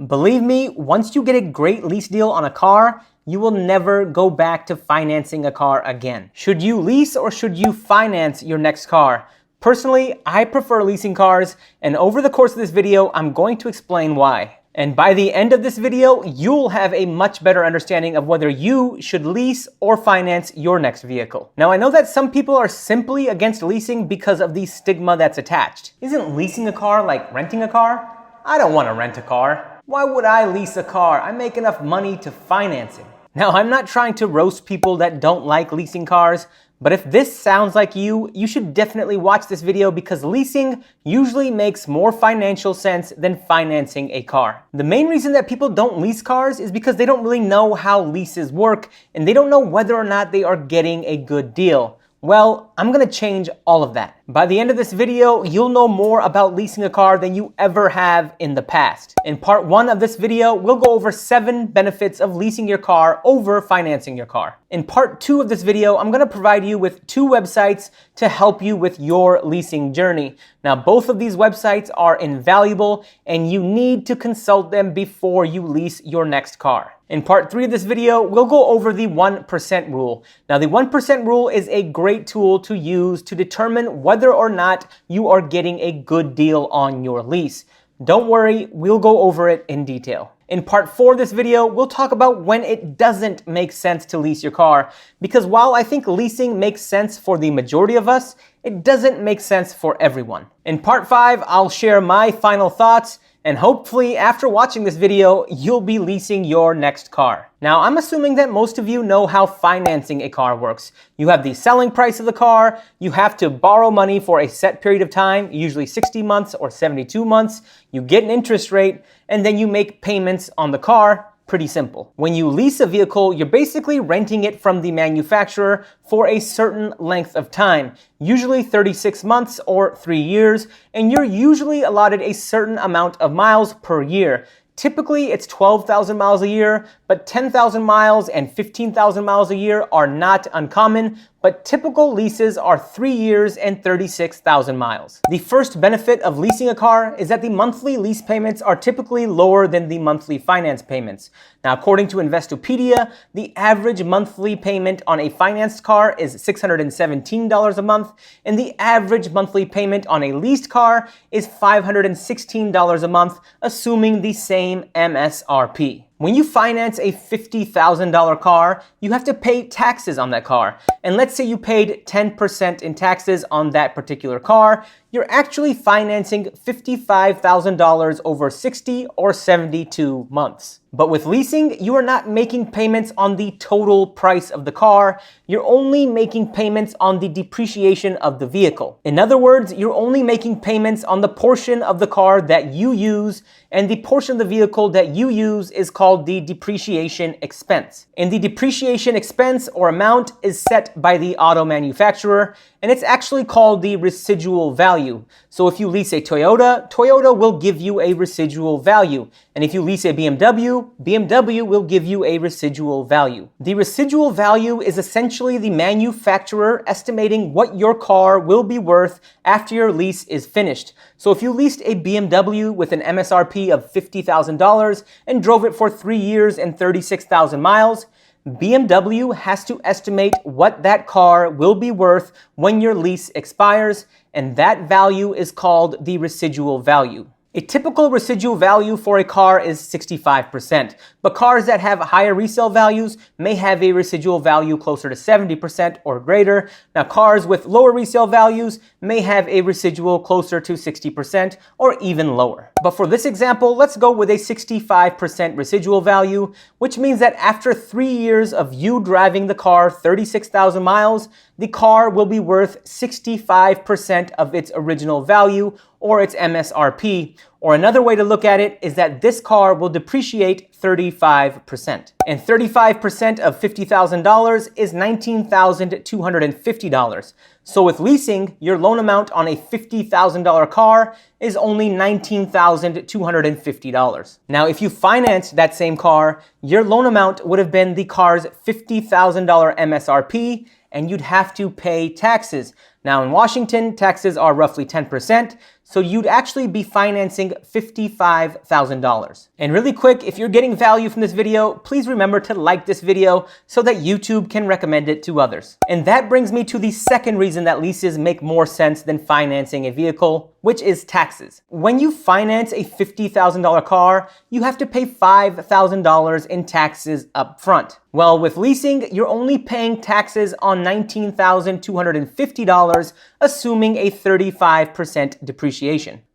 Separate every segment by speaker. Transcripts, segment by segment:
Speaker 1: Believe me, once you get a great lease deal on a car, you will never go back to financing a car again. Should you lease or should you finance your next car? Personally, I prefer leasing cars, and over the course of this video, I'm going to explain why. And by the end of this video, you'll have a much better understanding of whether you should lease or finance your next vehicle. Now, I know that some people are simply against leasing because of the stigma that's attached. Isn't leasing a car like renting a car? I don't want to rent a car. Why would I lease a car? I make enough money to finance it. Now, I'm not trying to roast people that don't like leasing cars, but if this sounds like you should definitely watch this video because leasing usually makes more financial sense than financing a car. The main reason that people don't lease cars is because they don't really know how leases work and they don't know whether or not they are getting a good deal. Well, I'm gonna change all of that. By the end of this video, you'll know more about leasing a car than you ever have in the past. In part 1 of this video, we'll go over 7 benefits of leasing your car over financing your car. In part 2 of this video, I'm gonna provide you with 2 websites to help you with your leasing journey. Now, both of these websites are invaluable and you need to consult them before you lease your next car. In part 3 of this video, we'll go over the 1% rule. Now, the 1% rule is a great tool to use to determine whether or not you are getting a good deal on your lease. Don't worry, we'll go over it in detail. In part 4 of this video, we'll talk about when it doesn't make sense to lease your car, because while I think leasing makes sense for the majority of us, it doesn't make sense for everyone. In part 5, I'll share my final thoughts, and hopefully after watching this video, you'll be leasing your next car. Now, I'm assuming that most of you know how financing a car works. You have the selling price of the car, you have to borrow money for a set period of time, usually 60 months or 72 months, you get an interest rate, and then you make payments on the car. Pretty simple. When you lease a vehicle, you're basically renting it from the manufacturer for a certain length of time, usually 36 months or 3 years, and you're usually allotted a certain amount of miles per year. Typically, it's 12,000 miles a year, but 10,000 miles and 15,000 miles a year are not uncommon, but typical leases are 3 years and 36,000 miles. The first benefit of leasing a car is that the monthly lease payments are typically lower than the monthly finance payments. Now, according to Investopedia, the average monthly payment on a financed car is $617 a month, and the average monthly payment on a leased car is $516 a month, assuming the same MSRP. When you finance a $50,000 car, you have to pay taxes on that car. And let's say you paid 10% in taxes on that particular car, you're actually financing $55,000 over 60 or 72 months. But with leasing, you are not making payments on the total price of the car. You're only making payments on the depreciation of the vehicle. In other words, you're only making payments on the portion of the car that you use, and the portion of the vehicle that you use is called the depreciation expense. And the depreciation expense or amount is set by the auto manufacturer, and it's actually called the residual value. So if you lease a Toyota, Toyota will give you a residual value. And if you lease a BMW, BMW will give you a residual value. The residual value is essentially the manufacturer estimating what your car will be worth after your lease is finished. So if you leased a BMW with an MSRP of $50,000 and drove it for 3 years and 36,000 miles, BMW has to estimate what that car will be worth when your lease expires, and that value is called the residual value. A typical residual value for a car is 65%, but cars that have higher resale values may have a residual value closer to 70% or greater. Now, cars with lower resale values may have a residual closer to 60% or even lower. But for this example, let's go with a 65% residual value, which means that after 3 years of you driving the car 36,000 miles, the car will be worth 65% of its original value or its MSRP. Or another way to look at it is that this car will depreciate 35%. And 35% of $50,000 is $19,250. So with leasing, your loan amount on a $50,000 car is only $19,250. Now, if you financed that same car, your loan amount would have been the car's $50,000 MSRP, and you'd have to pay taxes. Now in Washington, taxes are roughly 10%, So you'd actually be financing $55,000. And really quick, if you're getting value from this video, please remember to like this video so that YouTube can recommend it to others. And that brings me to the second reason that leases make more sense than financing a vehicle, which is taxes. When you finance a $50,000 car, you have to pay $5,000 in taxes up front. Well, with leasing, you're only paying taxes on $19,250, assuming a 35% depreciation.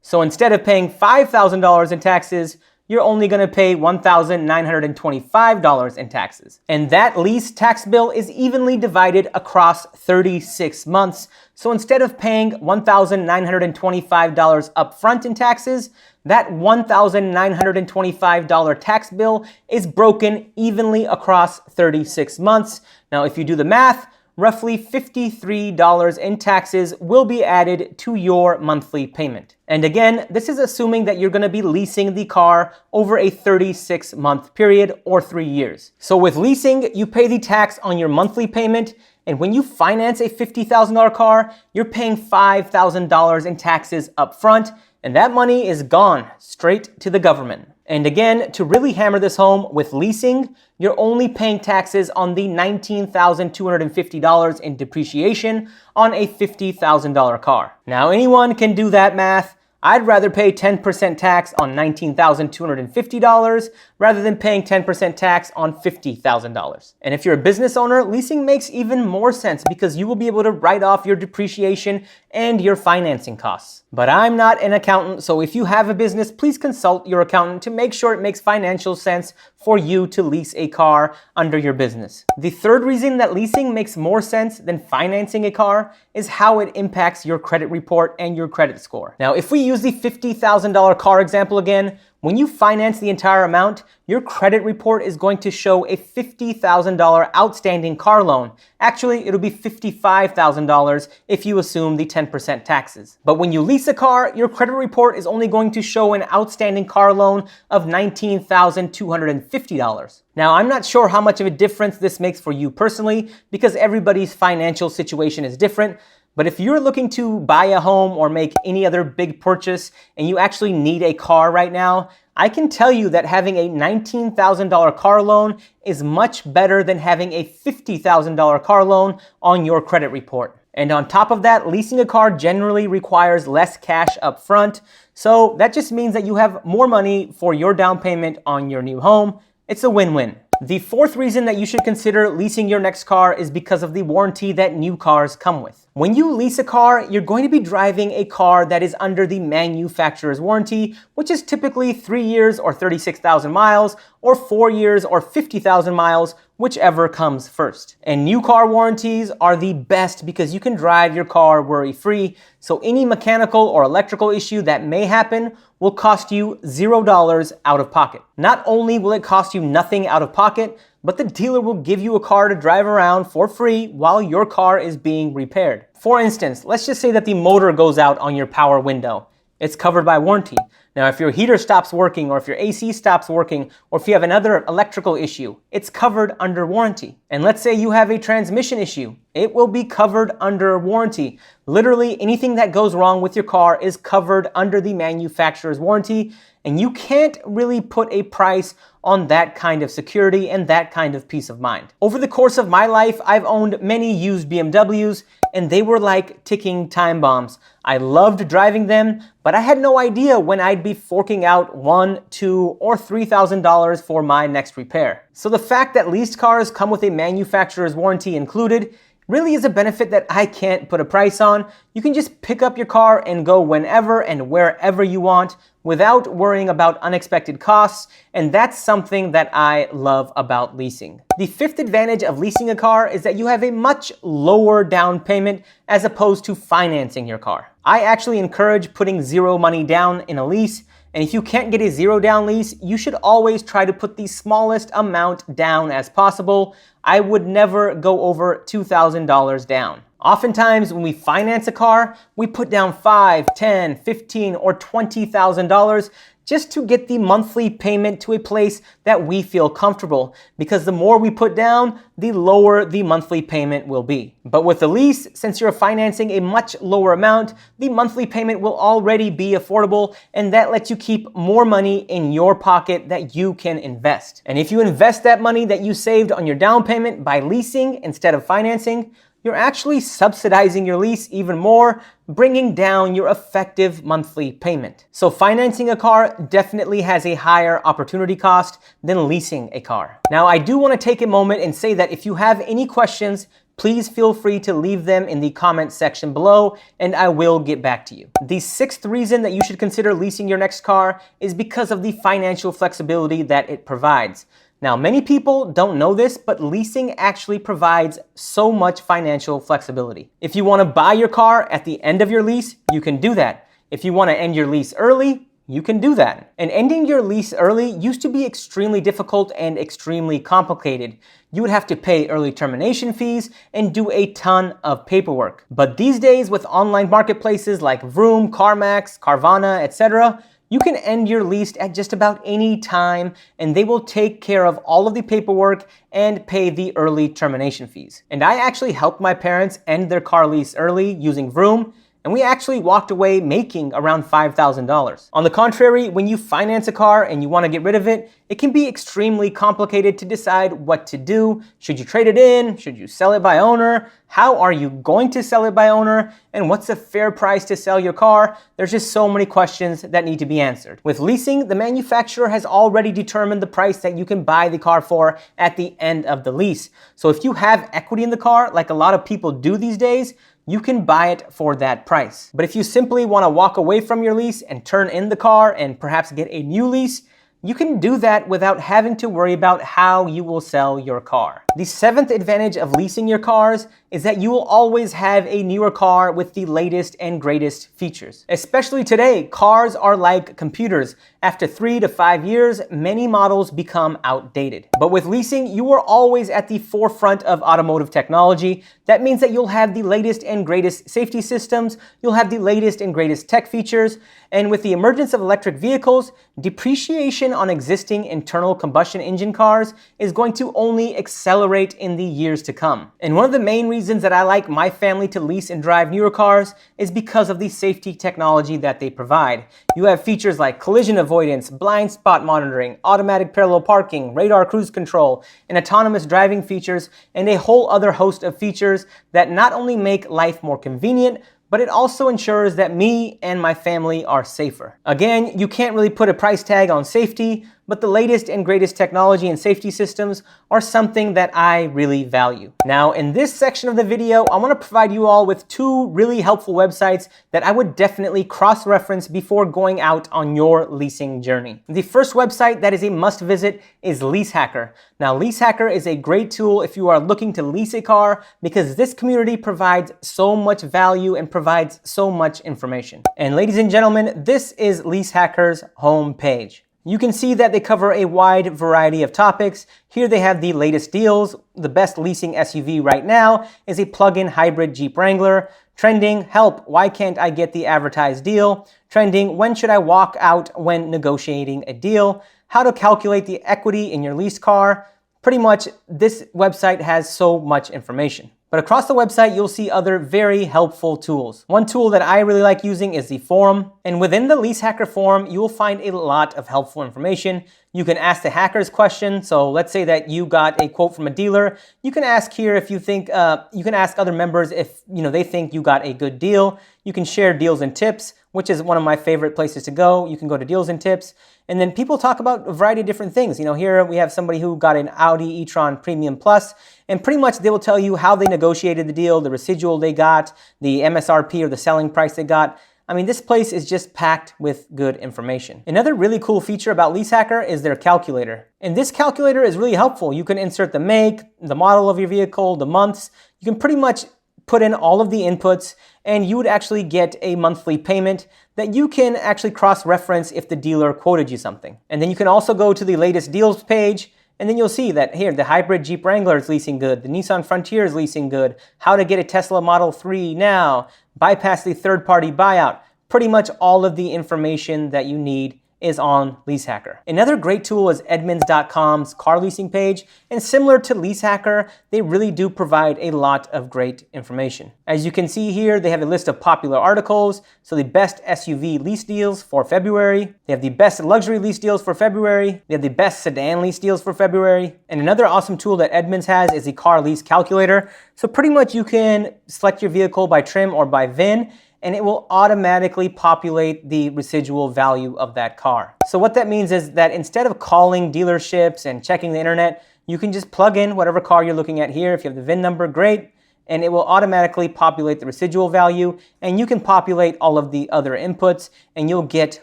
Speaker 1: So instead of paying $5,000 in taxes, you're only going to pay $1,925 in taxes. And that lease tax bill is evenly divided across 36 months. So instead of paying $1,925 upfront in taxes, that $1,925 tax bill is broken evenly across 36 months. Now, if you do the math, roughly $53 in taxes will be added to your monthly payment. And again, this is assuming that you're going to be leasing the car over a 36-month period or 3 years. So with leasing, you pay the tax on your monthly payment, and when you finance a $50,000 car, you're paying $5,000 in taxes up front, and that money is gone straight to the government. And again, to really hammer this home, with leasing, you're only paying taxes on the $19,250 in depreciation on a $50,000 car. Now, anyone can do that math. I'd rather pay 10% tax on $19,250 rather than paying 10% tax on $50,000. And if you're a business owner, leasing makes even more sense because you will be able to write off your depreciation and your financing costs. But I'm not an accountant, so if you have a business, please consult your accountant to make sure it makes financial sense for you to lease a car under your business. The third reason that leasing makes more sense than financing a car is how it impacts your credit report and your credit score. Now, if we use the $50,000 car example again, when you finance the entire amount, your credit report is going to show a $50,000 outstanding car loan. Actually, it'll be $55,000 if you assume the 10% taxes. But when you lease a car, your credit report is only going to show an outstanding car loan of $19,250. Now, I'm not sure how much of a difference this makes for you personally because everybody's financial situation is different. But if you're looking to buy a home or make any other big purchase and you actually need a car right now, I can tell you that having a $19,000 car loan is much better than having a $50,000 car loan on your credit report. And on top of that, leasing a car generally requires less cash up front. So that just means that you have more money for your down payment on your new home. It's a win-win. The fourth reason that you should consider leasing your next car is because of the warranty that new cars come with. When you lease a car, you're going to be driving a car that is under the manufacturer's warranty, which is typically 3 years or 36,000 miles, or 4 years or 50,000 miles, whichever comes first. And new car warranties are the best because you can drive your car worry-free, so any mechanical or electrical issue that may happen will cost you $0 out of pocket. Not only will it cost you nothing out of pocket, but the dealer will give you a car to drive around for free while your car is being repaired. For instance, let's just say that the motor goes out on your power window. It's covered by warranty. Now, if your heater stops working, or if your AC stops working, or if you have another electrical issue, it's covered under warranty. And let's say you have a transmission issue. It will be covered under warranty. Literally anything that goes wrong with your car is covered under the manufacturer's warranty, and you can't really put a price on that kind of security and that kind of peace of mind. Over the course of my life, I've owned many used BMWs, and they were like ticking time bombs. I loved driving them, but I had no idea when I'd be forking out $1,000, $2,000, or $3,000 for my next repair. So the fact that leased cars come with a manufacturer's warranty included really is a benefit that I can't put a price on. You can just pick up your car and go whenever and wherever you want without worrying about unexpected costs, and that's something that I love about leasing. The fifth advantage of leasing a car is that you have a much lower down payment as opposed to financing your car. I actually encourage putting zero money down in a lease, and if you can't get a zero down lease, you should always try to put the smallest amount down as possible. I would never go over $2,000 down. Oftentimes, when we finance a car, we put down $5,000, $10,000, $15,000 or $20,000 just to get the monthly payment to a place that we feel comfortable, because the more we put down, the lower the monthly payment will be. But with the lease, since you're financing a much lower amount, the monthly payment will already be affordable, and that lets you keep more money in your pocket that you can invest. And if you invest that money that you saved on your down payment by leasing instead of financing, you're actually subsidizing your lease even more, bringing down your effective monthly payment. So financing a car definitely has a higher opportunity cost than leasing a car. Now, I do want to take a moment and say that if you have any questions, please feel free to leave them in the comment section below, and I will get back to you. The sixth reason that you should consider leasing your next car is because of the financial flexibility that it provides. Now, many people don't know this, but leasing actually provides so much financial flexibility. If you want to buy your car at the end of your lease, you can do that. If you want to end your lease early, you can do that. And ending your lease early used to be extremely difficult and extremely complicated. You would have to pay early termination fees and do a ton of paperwork. But these days, with online marketplaces like Vroom, CarMax, Carvana, etc., you can end your lease at just about any time, and they will take care of all of the paperwork and pay the early termination fees. And I actually helped my parents end their car lease early using Vroom, and we actually walked away making around $5,000. On the contrary, when you finance a car and you want to get rid of it, it can be extremely complicated to decide what to do. Should you trade it in? Should you sell it by owner? How are you going to sell it by owner? And what's a fair price to sell your car? There's just so many questions that need to be answered. With leasing, the manufacturer has already determined the price that you can buy the car for at the end of the lease. So if you have equity in the car, like a lot of people do these days, you can buy it for that price. But if you simply want to walk away from your lease and turn in the car and perhaps get a new lease, you can do that without having to worry about how you will sell your car. The seventh advantage of leasing your cars is that you will always have a newer car with the latest and greatest features. Especially today, cars are like computers. After 3 to 5 years, many models become outdated. But with leasing, you are always at the forefront of automotive technology. That means that you'll have the latest and greatest safety systems, you'll have the latest and greatest tech features, and with the emergence of electric vehicles, depreciation on existing internal combustion engine cars is going to only accelerate in the years to come. And one of the main reasons that I like my family to lease and drive newer cars is because of the safety technology that they provide. You have features like collision avoidance, blind spot monitoring, automatic parallel parking, radar cruise control, and autonomous driving features, and a whole other host of features that not only make life more convenient, but it also ensures that me and my family are safer. Again, you can't really put a price tag on safety, but the latest and greatest technology and safety systems are something that I really value. Now, in this section of the video, I want to provide you all with 2 really helpful websites that I would definitely cross-reference before going out on your leasing journey. The first website that is a must visit is Lease Hacker. Now, Lease Hacker is a great tool if you are looking to lease a car, because this community provides so much value and provides so much information. And ladies and gentlemen, this is Lease Hacker's homepage. You can see that they cover a wide variety of topics. Here they have the latest deals. The best leasing SUV right now is a plug-in hybrid Jeep Wrangler. Trending, help, why can't I get the advertised deal? Trending, when should I walk out when negotiating a deal? How to calculate the equity in your leased car. Pretty much, this website has so much information. But across the website, you'll see other very helpful tools. One tool that I really like using is the forum. And within the Lease Hacker forum, you will find a lot of helpful information. You can ask the hackers question. So let's say that you got a quote from a dealer. You can ask here if you think, you can ask other members if they think you got a good deal. You can share deals and tips, which is one of my favorite places to go. You can go to deals and tips. And then people talk about a variety of different things. Here we have somebody who got an Audi e-tron Premium Plus, and pretty much they will tell you how they negotiated the deal, the residual they got, the MSRP or the selling price they got. I mean, this place is just packed with good information. Another really cool feature about Lease Hacker is their calculator. And this calculator is really helpful. You can insert the make, the model of your vehicle, the months. You can pretty much put in all of the inputs, and you would actually get a monthly payment that you can actually cross-reference if the dealer quoted you something. And then you can also go to the latest deals page, and then you'll see that here, the hybrid Jeep Wrangler is leasing good, the Nissan Frontier is leasing good, how to get a Tesla Model 3 now, bypass the third-party buyout. Pretty much all of the information that you need is on LeaseHacker. Another great tool is Edmunds.com's car leasing page, and similar to LeaseHacker, they really do provide a lot of great information. As you can see here, they have a list of popular articles, so the best SUV lease deals for February, they have the best luxury lease deals for February, they have the best sedan lease deals for February, and another awesome tool that Edmunds has is the car lease calculator. So pretty much you can select your vehicle by trim or by VIN, and it will automatically populate the residual value of that car. So what that means is that instead of calling dealerships and checking the internet, you can just plug in whatever car you're looking at here. If you have the VIN number, great, and it will automatically populate the residual value, and you can populate all of the other inputs, and you'll get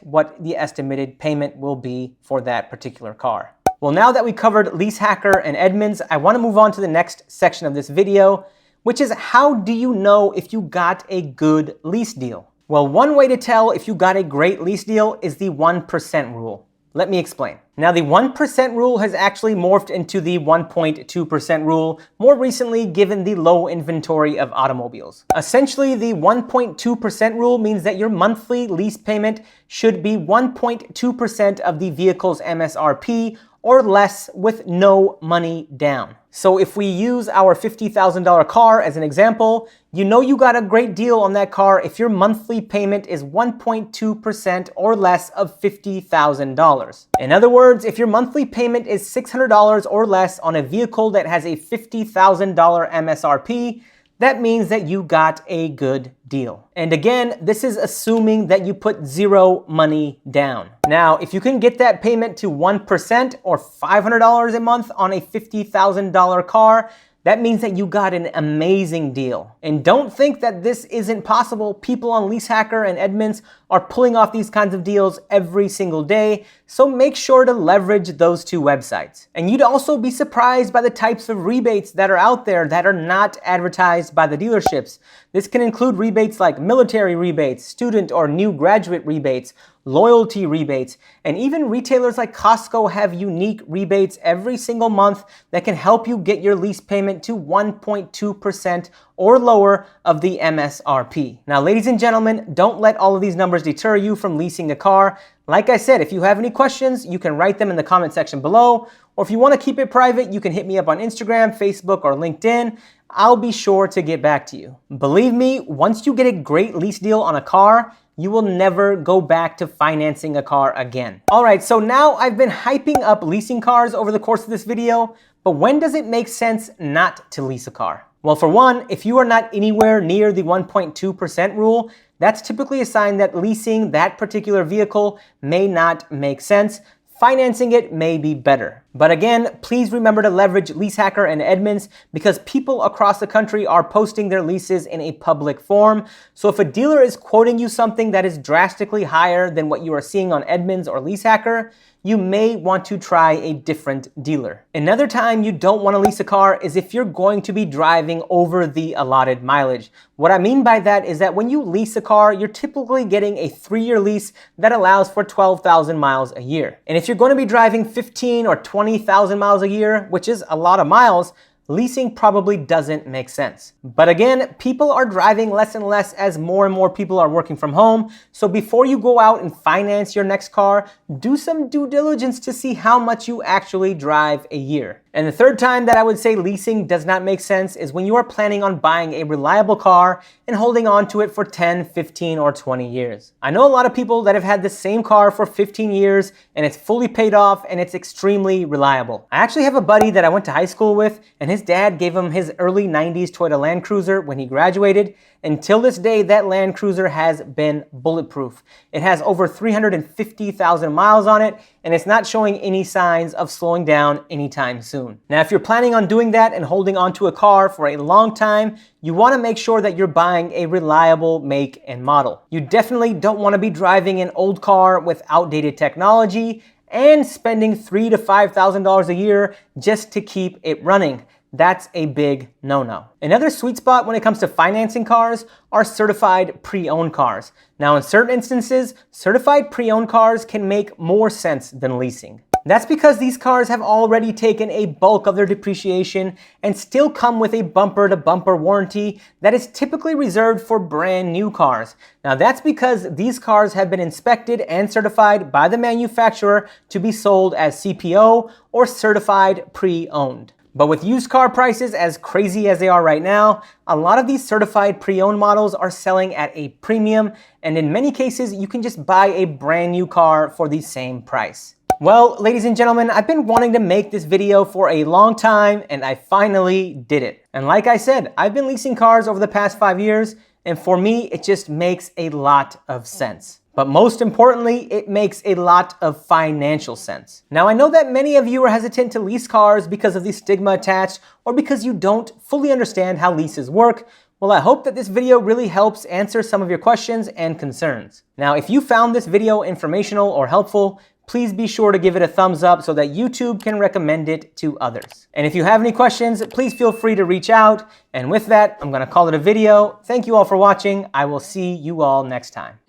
Speaker 1: what the estimated payment will be for that particular car. Well, now that we covered LeaseHacker and Edmunds, I want to move on to the next section of this video, which is how do you know if you got a good lease deal? Well, one way to tell if you got a great lease deal is the 1% rule. Let me explain. Now, the 1% rule has actually morphed into the 1.2% rule more recently given the low inventory of automobiles. Essentially, the 1.2% rule means that your monthly lease payment should be 1.2% of the vehicle's MSRP or less with no money down. So if we use our $50,000 car as an example, you know you got a great deal on that car if your monthly payment is 1.2% or less of $50,000. In other words, if your monthly payment is $600 or less on a vehicle that has a $50,000 MSRP, that means that you got a good deal. And again, this is assuming that you put zero money down. Now, if you can get that payment to 1% or $500 a month on a $50,000 car, that means that you got an amazing deal. And don't think that this isn't possible. People on LeaseHacker and Edmunds are pulling off these kinds of deals every single day, so make sure to leverage those two websites. And you'd also be surprised by the types of rebates that are out there that are not advertised by the dealerships. This can include rebates like military rebates, student or new graduate rebates, loyalty rebates, and even retailers like Costco have unique rebates every single month that can help you get your lease payment to 1.2% or lower of the MSRP. Now, ladies and gentlemen, don't let all of these numbers deter you from leasing a car. Like I said, if you have any questions, you can write them in the comment section below, or if you want to keep it private, you can hit me up on Instagram, Facebook, or LinkedIn. I'll be sure to get back to you. Believe me, once you get a great lease deal on a car, you will never go back to financing a car again. All right, so now I've been hyping up leasing cars over the course of this video, but when does it make sense not to lease a car? Well, for one, if you are not anywhere near the 1.2% rule, that's typically a sign that leasing that particular vehicle may not make sense. Financing it may be better. But again, please remember to leverage LeaseHacker and Edmunds because people across the country are posting their leases in a public forum. So if a dealer is quoting you something that is drastically higher than what you are seeing on Edmunds or LeaseHacker, you may want to try a different dealer. Another time you don't want to lease a car is if you're going to be driving over the allotted mileage. What I mean by that is that when you lease a car, you're typically getting a 3-year lease that allows for 12,000 miles a year. And if you're going to be driving 15 or 20,000 miles a year, which is a lot of miles, leasing probably doesn't make sense. But again, people are driving less and less as more and more people are working from home. So before you go out and finance your next car, do some due diligence to see how much you actually drive a year. And the third time that I would say leasing does not make sense is when you are planning on buying a reliable car and holding on to it for 10, 15, or 20 years. I know a lot of people that have had the same car for 15 years and it's fully paid off and it's extremely reliable. I actually have a buddy that I went to high school with, and his dad gave him his early 90s Toyota Land Cruiser when he graduated. Until this day, that Land Cruiser has been bulletproof. It has over 350,000 miles on it, and it's not showing any signs of slowing down anytime soon. Now, if you're planning on doing that and holding onto a car for a long time, you want to make sure that you're buying a reliable make and model. You definitely don't want to be driving an old car with outdated technology and spending $3,000 to $5,000 a year just to keep it running. That's a big no-no. Another sweet spot when it comes to financing cars are certified pre-owned cars. Now, in certain instances, certified pre-owned cars can make more sense than leasing. That's because these cars have already taken a bulk of their depreciation and still come with a bumper-to-bumper warranty that is typically reserved for brand new cars. Now that's because these cars have been inspected and certified by the manufacturer to be sold as CPO or certified pre-owned. But with used car prices as crazy as they are right now, a lot of these certified pre-owned models are selling at a premium, and in many cases, you can just buy a brand new car for the same price. Well, ladies and gentlemen, I've been wanting to make this video for a long time, and I finally did it. And like I said, I've been leasing cars over the past 5 years, and for me, it just makes a lot of sense. But most importantly, it makes a lot of financial sense. Now, I know that many of you are hesitant to lease cars because of the stigma attached or because you don't fully understand how leases work. Well, I hope that this video really helps answer some of your questions and concerns. Now, if you found this video informational or helpful, please be sure to give it a thumbs up so that YouTube can recommend it to others. And if you have any questions, please feel free to reach out. And with that, I'm gonna call it a video. Thank you all for watching. I will see you all next time.